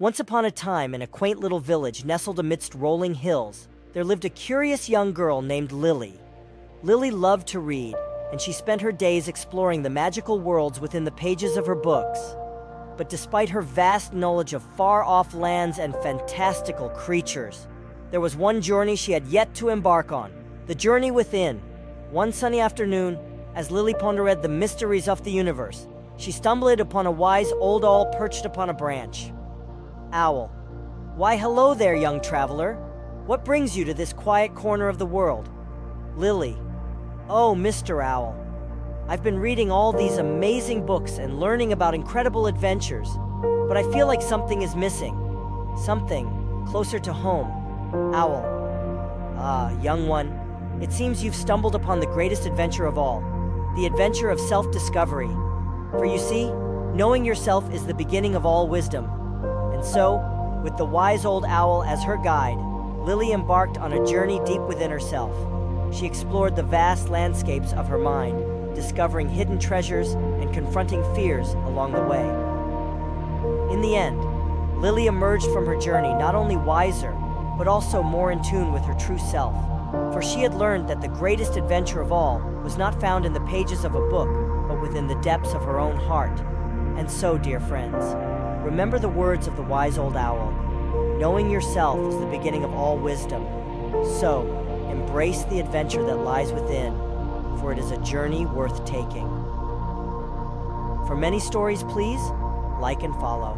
Once upon a time, in a quaint little village nestled amidst rolling hills, there lived a curious young girl named Lily. Lily loved to read, and she spent her days exploring the magical worlds within the pages of her books. But despite her vast knowledge of far-off lands and fantastical creatures, there was one journey she had yet to embark on, the journey within. One sunny afternoon, as Lily pondered the mysteries of the universe, she stumbled upon a wise old owl perched upon a branch. Owl. Why, hello there, young traveler. What brings you to this quiet corner of the world? Lily. Oh, Mr. Owl. I've been reading all these amazing books and learning about incredible adventures, but I feel like something is missing. Something closer to home. Owl. Ah, young one, it seems you've stumbled upon the greatest adventure of all, the adventure of self-discovery. For you see, knowing yourself is the beginning of all wisdom. And so, with the wise old owl as her guide, Lily embarked on a journey deep within herself. She explored the vast landscapes of her mind, discovering hidden treasures and confronting fears along the way. In the end, Lily emerged from her journey not only wiser, but also more in tune with her true self. For she had learned that the greatest adventure of all was not found in the pages of a book, but within the depths of her own heart. And so, dear friends, remember the words of the wise old owl. Knowing yourself is the beginning of all wisdom. So, embrace the adventure that lies within, for it is a journey worth taking. For many stories, please like and follow.